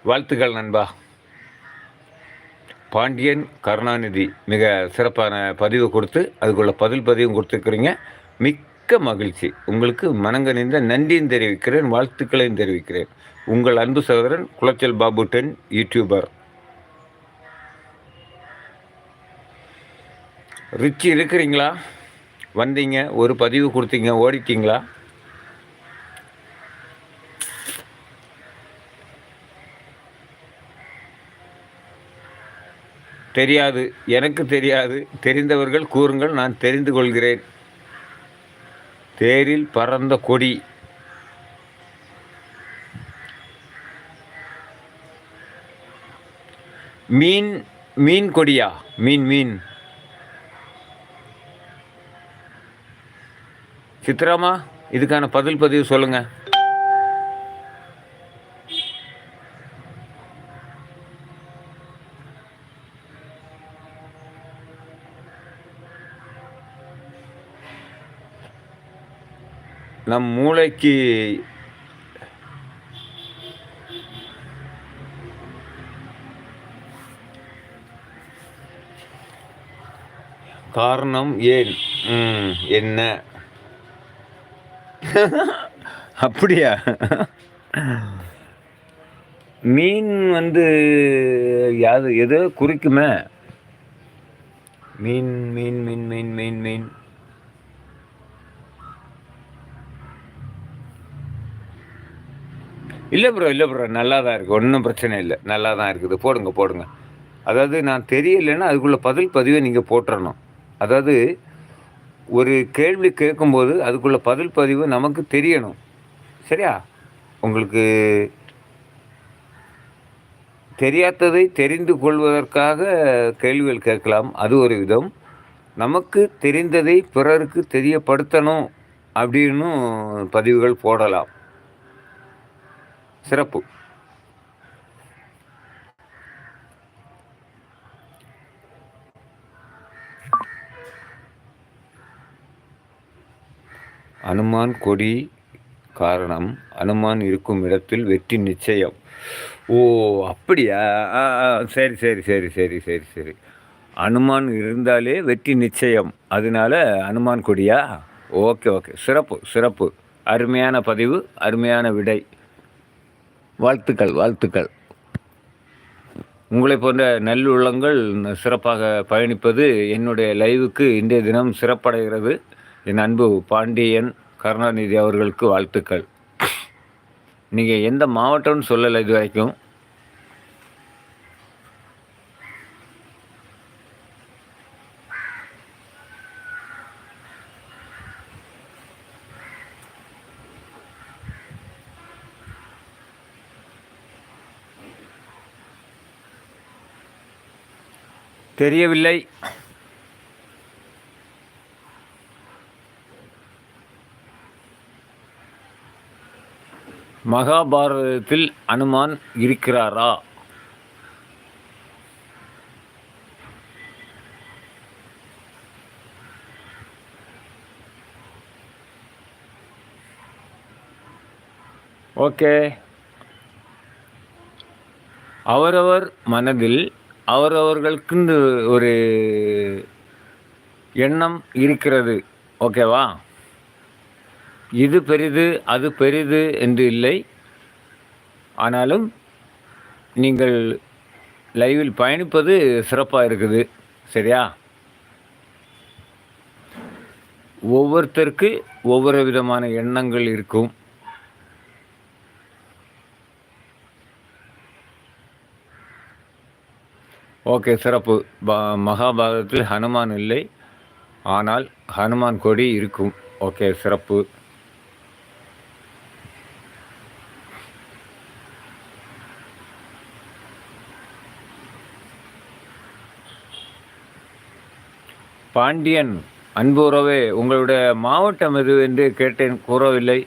வாழ்த்துக்கள் நண்பா. பாண்டியன் கருணாநிதி மிக சிறப்பான பதிவு கொடுத்து அதுக்குள்ள பதிவும் கொடுத்துருக்குறீங்க. மிக்க மகிழ்ச்சி. உங்களுக்கு மனங்கனிந்த நன்றியும் தெரிவிக்கிறேன், வாழ்த்துக்களையும் தெரிவிக்கிறேன். உங்கள் அன்பு சகோதரன் குளச்சல் பாபு 10 யூடியூபர். ரிச்சி இருக்கிறீங்களா? வந்தீங்க, ஒரு பதிவு கொடுத்தீங்க, ஓடிட்டீங்களா? தெரியாது, எனக்கு தெரியாது. தெரிந்தவர்கள் கூறுங்கள், நான் தெரிந்து கொள்கிறேன். தேரில் பறந்த கொடி. மீன் மீன் கொடியா? மீன் சித்ராமா, இதுக்கான பதிவு சொல்லுங்க. நம் மூளைக்கு காரணம் ஏன்? என்ன அப்படியா? மீன் வந்து யாது எதோ குறிக்குமே. மீன் மீன் மீன் மீன் மீன் மீன் இல்லை ப்ரோ, நல்லா தான் இருக்குது, ஒன்றும் பிரச்சனை இல்லை, நல்லா தான் இருக்குது. போடுங்க. அதாவது நான் தெரியலைன்னா அதுக்குள்ளே பதிவை நீங்கள் போட்டுறணும். அதாவது ஒரு கேள்வி கேட்கும்போது அதுக்குள்ளே பதிவு நமக்கு தெரியணும், சரியா? உங்களுக்கு தெரியாததை தெரிந்து கொள்வதற்காக கேள்விகள் கேட்கலாம், அது ஒரு விதம். நமக்கு தெரிந்ததை பிறருக்கு தெரியப்படுத்தணும் அப்படின்னு பதிவுகள் போடலாம். சிறப்பு. அனுமான் கொடி காரணம் அனுமான் இருக்கும் இடத்தில் வெற்றி நிச்சயம். ஓ அப்படியா? சரி. அனுமான் இருந்தாலே வெற்றி நிச்சயம், அதனால அனுமான் கொடியா? ஓகே, சிறப்பு. அருமையான பதிவு, அருமையான விடை. வாழ்த்துக்கள். உங்களை போன்ற நல்லுள்ளங்கள் சிறப்பாக பயணிப்பது என்னுடைய லைவுக்கு இன்றைய தினம் சிறப்படைகிறது. என் அன்பு பாண்டியன் கருணாநிதி அவர்களுக்கு வாழ்த்துக்கள். நீங்கள் எந்த மாவட்டம்னு சொல்லலை இது வரைக்கும். தெரியவில்லை. மகாபாரதத்தில் அனுமான் இருக்கிறாரா? ஓகே, அவரவர் மனதில் அவரவர்களுக்கு ஒரு எண்ணம் இருக்கிறது, ஓகேவா? இது பெரிது அது பெரிது என்று இல்லை. ஆனாலும் நீங்கள் லைவில் பயணிப்பது சிறப்பாக இருக்குது, சரியா? ஒவ்வொருத்தருக்கு ஒவ்வொரு விதமான எண்ணங்கள் இருக்கும். ஓகே, சிறப்பு. மகாபாரதத்தில் ஹனுமான் இல்லை, ஆனால் ஹனுமான் கொடி இருக்கும். ஓகே, சிறப்பு. பாண்டியன் அன்பு உறவே, உங்களுடைய மாவட்டம் எது என்று கேட்டேன், கூறவில்லை.